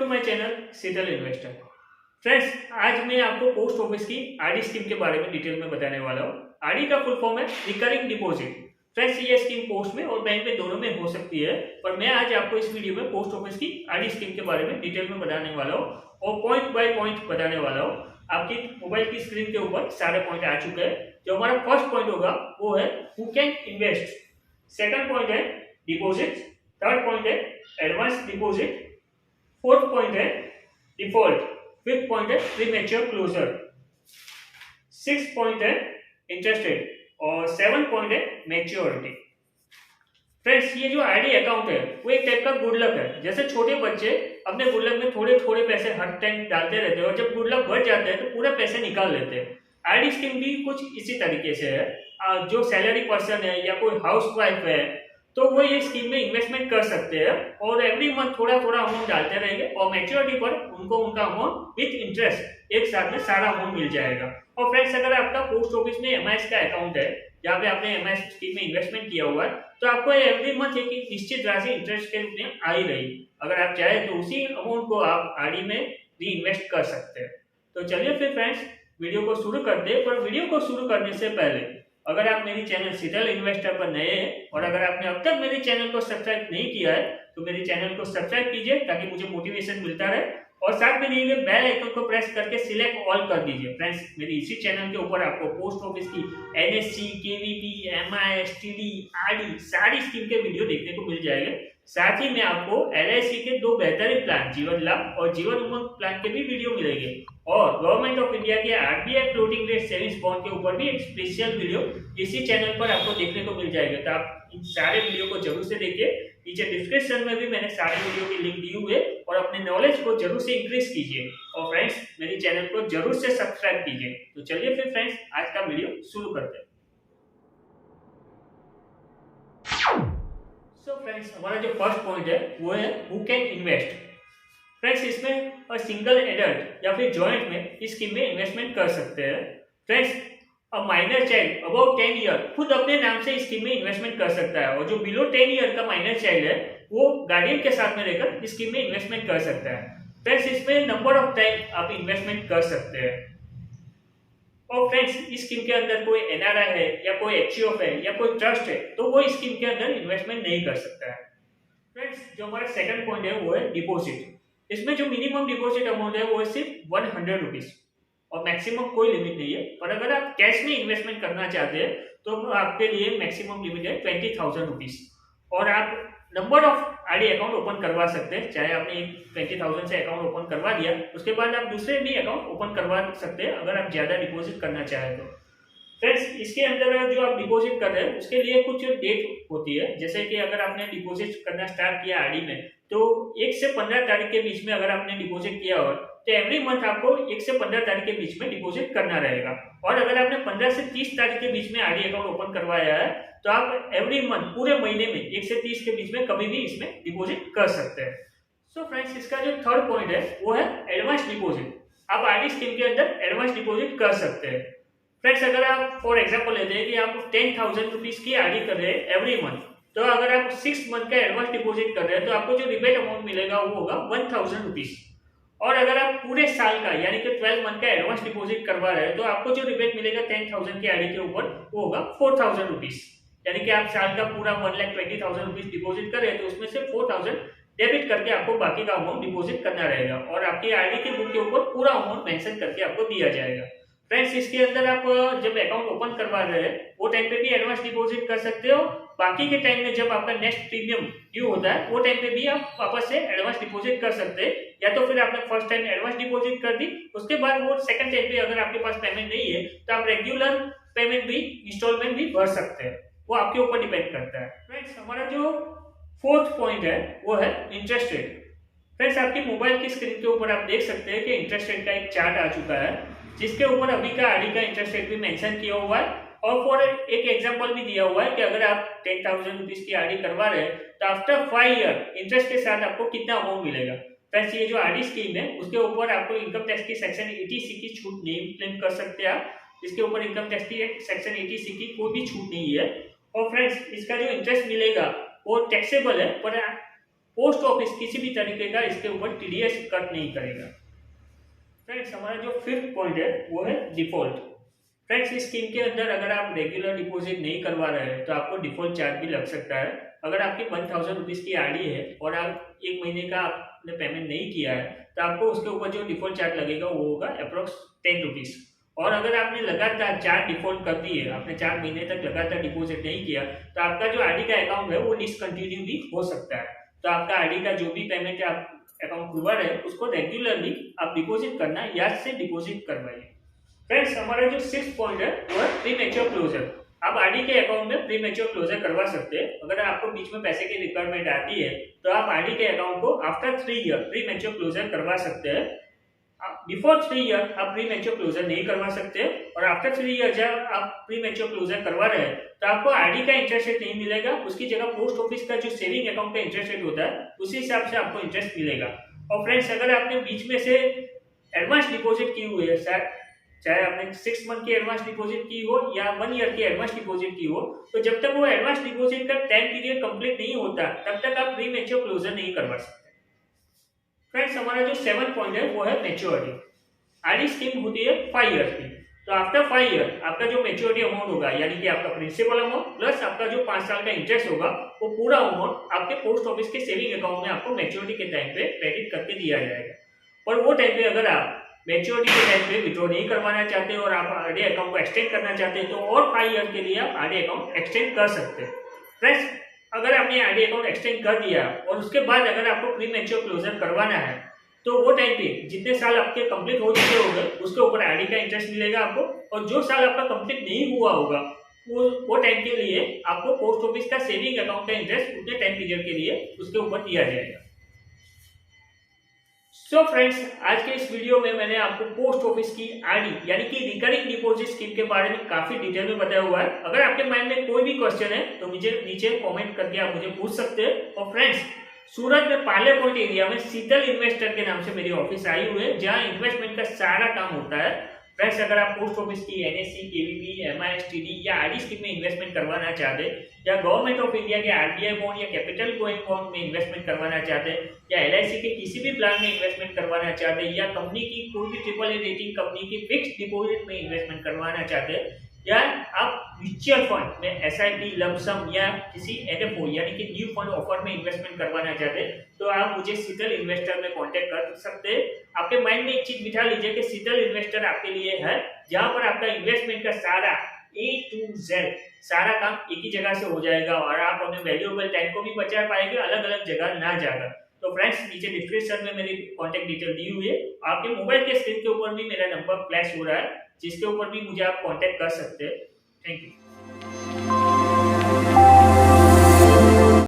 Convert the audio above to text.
My channel settle investor. Friends, आज मैं आपको पोस्ट ऑफिस की आरडी स्कीम के बारे में डिटेल में बताने वाला हूँ। आरडी का फुल फॉर्म है रिकरिंग डिपॉजिट। फ्रेंड्स, ये स्कीम पोस्ट में और बैंक में दोनों में हो सकती है, पर मैं आज आपको इस वीडियो में पोस्ट ऑफिस की आरडी स्कीम के बारे में डिटेल में बताने वाला हूँ और पॉइंट बाय पॉइंट बताने वाला हूँ। आपकी मोबाइल की स्क्रीन के ऊपर सारे पॉइंट आ चुके हैं। जो हमारा फर्स्ट पॉइंट होगा वो है who can invest, second point है डिपॉजिट, थर्ड पॉइंट है एडवांस डिपॉजिट, फोर्थ पॉइंट है डिफॉल्ट, फिफ्थ पॉइंट है प्रीमेच्योर क्लोजर, सिक्स पॉइंट है इंटरेस्ट रेट और सेवन पॉइंट है मैच्योरिटी। फ्रेंड्स, ये जो आरडी अकाउंट है वो एक टाइप का गुड लक है। जैसे छोटे बच्चे अपने गुड लक में थोड़े थोड़े पैसे हर टाइम डालते रहते हैं और जब गुड लक बढ़ जाते हैं तो पूरे पैसे निकाल लेते हैं। आरडी स्कीम भी कुछ इसी तरीके से है। जो सैलरी पर्सन है या कोई हाउस वाइफ है तो वो ये स्कीम में इन्वेस्टमेंट कर सकते हैं और एवरी मंथ थोड़ा थोड़ा अमाउंट डालते रहेंगे और मैच्योरिटी पर उनको उनका अमाउंट विथ इंटरेस्ट एक साथ में सारा अमाउंट मिल जाएगा। और फ्रेंड्स, अगर आपका पोस्ट ऑफिस में एमआईएस का अकाउंट है जहाँ पे आपने एमआईएस स्कीम में इन्वेस्टमेंट किया हुआ है तो आपको एवरी मंथ एक निश्चित राशि इंटरेस्ट के रूप में आ ही रही। अगर आप चाहे तो उसी अमाउंट को आप आरडी में री इन्वेस्ट कर सकते हैं। तो चलिए फिर फ्रेंड्स, वीडियो को शुरू करते हैं। पर वीडियो को शुरू करने से पहले अगर आप मेरी चैनल सेटल इन्वेस्टर पर नए हैं और अगर आपने अब तक मेरे चैनल को सब्सक्राइब नहीं किया है तो मेरे चैनल को सब्सक्राइब कीजिए ताकि मुझे मोटिवेशन मिलता रहे और साथ में दिए गए बेल आइकन को प्रेस करके सिलेक्ट ऑल कर दीजिए। फ्रेंड्स, मेरी इसी चैनल के ऊपर आपको पोस्ट ऑफिस की NSC, KVP, MIS, TD, RD सारी स्कीम के वीडियो देखने को मिल जाएंगे। साथ ही में आपको एलआईसी के दो बेहतरीन प्लान जीवन लाभ और जीवन उमंग प्लान के भी वीडियो मिलेंगे और गवर्नमेंट ऑफ इंडिया के RBI floating rate savings bond के ऊपर भी एक स्पेशल वीडियो इसी चैनल पर आपको देखने को मिल जाएगा। तो आप इन सारे वीडियो को जरूर से देखिए। नीचे डिस्क्रिप्शन में भी मैंने सारे वीडियो की लिंक दी हुई है और अपने नॉलेज को जरूर से इंक्रीज कीजिए और फ्रेंड्स मेरी चैनल को जरूर से सब्सक्राइब कीजिए। तो चलिए फिर फ्रेंड्स, आज का वीडियो शुरू करते हैं। सो फ्रेंड्स, हमारा जो फर्स्ट पॉइंट है वो है हु कैन इन्वेस्ट। फ्रेंड्स, इसमें सिंगल एडल्ट या फिर जॉइंट में इस स्कीम में इन्वेस्टमेंट कर सकते हैं। Friends, a minor child about 10 year खुद अपने नाम से स्कीम में इन्वेस्टमेंट कर सकता है और जो बिलो 10 ईयर का माइनर चाइल्ड है वो गार्डियन के साथ में रहकर इस स्कीम में इन्वेस्टमेंट कर सकता है। फ्रेंड्स, इसमें नंबर ऑफ टाइम आप इन्वेस्टमेंट कर सकते हैं और फ्रेंड्स इस स्कीम के अंदर कोई एनआरआई है या कोई एचयूएफ है या कोई ट्रस्ट है तो वो इस स्कीम के अंदर इन्वेस्टमेंट नहीं कर सकता है। फ्रेंड्स, जो हमारा सेकंड पॉइंट है वो है डिपॉजिट। इसमें जो मिनिमम डिपॉजिट अमाउंट है वो है सिर्फ 100 रुपीज और मैक्सिमम कोई लिमिट नहीं है। पर अगर आप कैश में इन्वेस्टमेंट करना चाहते हैं तो आपके लिए मैक्सिमम लिमिट है 20,000 रुपीज और आप number of RD account open करवा सकते हैं। चाहे आपने 20,000 से अकाउंट ओपन करवा दिया उसके बाद आप दूसरे भी अकाउंट ओपन करवा सकते हैं अगर आप ज्यादा डिपॉजिट करना चाहें तो। फ्रेंड्स, इसके अंदर जो आप डिपॉजिट कर रहे हैं उसके लिए कुछ डेट होती है। जैसे कि अगर आपने डिपॉजिट करना स्टार्ट किया आरडी में तो 1 से 15 तारीख के बीच में अगर आपने डिपॉजिट किया हो तो एवरी मंथ आपको 1 से 15 तारीख के बीच में डिपॉजिट करना रहेगा। और अगर आपने 15 से 30 तारीख के बीच में आरडी अकाउंट ओपन करवाया है तो आप एवरी मंथ पूरे महीने में 1 से 30 के बीच में कभी भी इसमें डिपॉजिट कर सकते हैं। सो फ्रेंड्स, इसका जो थर्ड पॉइंट है वो है एडवांस डिपॉजिट। आप आरडी स्कीम के अंदर एडवांस डिपॉजिट कर सकते हैं। फ्रेंड्स, अगर आप फॉर एग्जांपल लेते हैं कि आप 10,000 रुपीज की आरडी कर रहे हैं एवरी मंथ, तो अगर आप 6 मंथ का एडवांस डिपॉजिट कर रहे हैं तो आपको जो रिबेट अमाउंट मिलेगा वो होगा 1,000 रुपीज। और अगर आप पूरे साल का यानी कि 12 मंथ का एडवांस डिपॉजिट करवा रहे हैं तो आपको जो रिबेट मिलेगा 10,000 की आरडी के ऊपर वो होगा 4,000 रुपीज। यानी कि आप साल का पूरा 1,20,000 रुपीज डिपॉजिट करें तो उसमें से 4,000 डेबिट करके आपको बाकी का अमाउंट डिपॉजिट करना रहेगा और आपकी आरडी के बुक के ऊपर पूरा अमाउंट मेंशन करके आपको दिया जाएगा। फ्रेंड्स, इसके अंदर आप जब अकाउंट ओपन करवा रहे हैं वो टाइम पे भी एडवांस डिपॉजिट कर सकते हो। बाकी के टाइम में जब आपका नेक्स्ट प्रीमियम ड्यू होता है वो टाइम पे भी आप वापस से एडवांस डिपॉजिट कर सकते हैं। या तो फिर आपने फर्स्ट टाइम एडवांस डिपॉजिट कर दी उसके बाद वो सेकंड टाइम पे अगर आपके पास पेमेंट नहीं है तो आप रेगुलर पेमेंट भी इंस्टॉलमेंट भी भर सकते हैं। वो आपके ऊपर डिपेंड करता है। फ्रेंड्स, हमारा जो फोर्थ पॉइंट है वो है इंटरेस्ट रेट। फ्रेंड्स, आपकी मोबाइल की स्क्रीन के ऊपर आप देख सकते हैं कि इंटरेस्ट रेट का एक चार्ट आ चुका है जिसके ऊपर अभी का आरडी का इंटरेस्ट रेट भी मेंशन किया हुआ है और फॉर एक एग्जांपल भी दिया हुआ है कि अगर आप 10,000 रुपीज की आरडी करवा रहे हैं तो आफ्टर 5 ईयर इंटरेस्ट के साथ आपको कितना अमाउंट मिलेगा। फ्रेंड्स, ये जो आरडी स्कीम है उसके ऊपर आपको इनकम टैक्स की सेक्शन 80C की छूट नहीं क्लेम कर सकते आप। इसके ऊपर इनकम टैक्स की सेक्शन 80C की कोई भी छूट नहीं है। और फ्रेंड्स, इसका जो इंटरेस्ट मिलेगा वो टैक्सेबल है पर पोस्ट ऑफिस किसी भी तरीके का इसके ऊपर टीडीएस कट नहीं करेगा। फ्रेंड्स, हमारा जो फिफ्थ पॉइंट है वो है डिफॉल्ट। फ्रेंड्स, इस स्कीम के अंदर अगर आप रेगुलर डिपॉजिट नहीं करवा रहे हैं तो आपको डिफॉल्ट चार्ज भी लग सकता है। अगर आपकी 1000 रुपीज़ की आरडी है और आप 1 महीने का आपने पेमेंट नहीं किया है तो आपको उसके ऊपर जो डिफॉल्ट चार्ज लगेगा वो होगा अप्रोक्स 10 रुपीज़। और अगर आपने लगातार 4 डिफॉल्ट कर दिए, आपने 4 महीने तक लगातार डिपॉजिट नहीं किया तो आपका जो आरडी का अकाउंट है वो डिसकंटिन्यू भी हो सकता है। तो आपका आरडी का जो भी पेमेंट है आप अकाउंट खुलवा रहे हैं उसको रेगुलरली आप डिपॉजिट करना याद से डिपॉजिट करवाइए। फ्रेंड्स, हमारा जो 6th पॉइंट है वो है प्री मैच्योर क्लोजर। आप आरडी के अकाउंट में प्री मैच्योर क्लोजर करवा सकते हैं। अगर आपको बीच में पैसे की रिक्वायरमेंट आती है तो आप आरडी के अकाउंट को after 3 year premature closure करवा सकते हैं। बिफोर 3 ईयर आप प्री मैच्योर क्लोजर नहीं करवा सकते और आफ्टर 3 ईयर जब आप प्री मैच्योर क्लोजर करवा रहे हैं तो आपको आरडी का इंटरेस्ट रेट नहीं मिलेगा, उसकी जगह पोस्ट ऑफिस का जो सेविंग अकाउंट का इंटरेस्ट रेट होता है उसी हिसाब से आपको इंटरेस्ट मिलेगा। और फ्रेंड्स, अगर आपने बीच में से एडवांस डिपॉजिट की हुई है, चाहे आपने 6 मंथ की एडवांस डिपॉजिट की हो या 1 ईयर की एडवांस डिपॉजिट की हो, तो जब तक वो एडवांस डिपॉजिट का टाइम पीरियड कंप्लीट नहीं होता तब तक आप प्री मैच्योर क्लोजर नहीं करवा सकते। फ्रेंड्स, हमारा जो 7th पॉइंट है वो है मैच्योरिटी। आरडी स्कीम होती है 5 ईयर की, तो आफ्टर 5 ईयर आपका जो मैच्योरिटी अमाउंट होगा यानी कि आपका प्रिंसिपल अमाउंट प्लस आपका जो 5 साल का इंटरेस्ट होगा वो पूरा अमाउंट आपके पोस्ट ऑफिस के सेविंग अकाउंट में आपको मैच्योरिटी के टाइम पे क्रेडिट करके दिया जाएगा। और वो टाइम पे अगर आप मैच्योरिटी के टाइम पे विड्रॉ नहीं करवाना चाहते और आप आरडी अकाउंट को एक्सटेंड करना चाहते हैं तो और 5 ईयर के लिए आप आरडी अकाउंट एक्सटेंड कर सकते हैं। फ्रेंड्स, अगर आपने आरडी अकाउंट एक्सटेंड कर दिया और उसके बाद अगर आपको प्री मैच्योर क्लोजर करवाना है तो वो टाइम पे जितने साल आपके कंप्लीट हो चुके होंगे उसके ऊपर आरडी का इंटरेस्ट मिलेगा आपको, और जो साल आपका कंप्लीट नहीं हुआ होगा वो टाइम के लिए आपको पोस्ट ऑफिस का सेविंग अकाउंट का इंटरेस्ट उतने टाइम पीरियड के लिए उसके ऊपर दिया जाएगा। सो फ्रेंड्स, आज के इस वीडियो में मैंने आपको पोस्ट ऑफिस की आरडी यानी कि रिकरिंग डिपॉजिट स्कीम के बारे में काफी डिटेल में बताया हुआ है। अगर आपके माइंड में कोई भी क्वेश्चन है तो मुझे नीचे कमेंट करके आप मुझे पूछ सकते हैं। और फ्रेंड्स, सूरत में पाले पॉइंट एरिया में शीतल इन्वेस्टर के नाम से मेरी ऑफिस आई हुई है जहां इन्वेस्टमेंट का सारा काम होता है। फ्रेंड्स, अगर आप पोस्ट ऑफिस की एनएससी, केवीपी, एमआईएसटीडी या आरडी स्कीम में इन्वेस्टमेंट करवाना चाहते हैं या गवर्नमेंट ऑफ इंडिया के आरबीआई बॉन्ड या कैपिटल गोइंग बॉन्ड में इन्वेस्टमेंट करवाना चाहते हैं या एलआईसी के किसी भी प्लान में इन्वेस्टमेंट करवाना चाहते हैं या कंपनी की कोई भी ट्रिपल ए रेटिंग कंपनी की फिक्स्ड डिपॉजिट में इन्वेस्टमेंट करवाना चाहते हैं या आप म्यूचुअल फंड में एसआईपी, लमसम या किसी एनएफओ यानी कि न्यू फंड ऑफर में इन्वेस्टमेंट करवाना चाहते हैं तो आप मुझे शीतल इन्वेस्टर में कांटेक्ट कर सकते हैं। आपके माइंड में एक चीज बिठा लीजिए कि शीतल इन्वेस्टर आपके लिए है जहां पर आपका इन्वेस्टमेंट का सारा A to Z सारा काम एक ही जगह से हो जाएगा और आप अपने वैल्यूएबल टाइम को भी बचा पाएंगे, अलग अलग जगह ना जाकर। तो फ्रेंड्स, नीचे डिस्क्रिप्शन में मेरी कांटेक्ट डिटेल दी हुई है। आपके मोबाइल के स्क्रीन के ऊपर भी मेरा नंबर फ्लैश हो रहा है जिसके ऊपर भी मुझे आप कांटेक्ट कर सकते हैं। Thank you.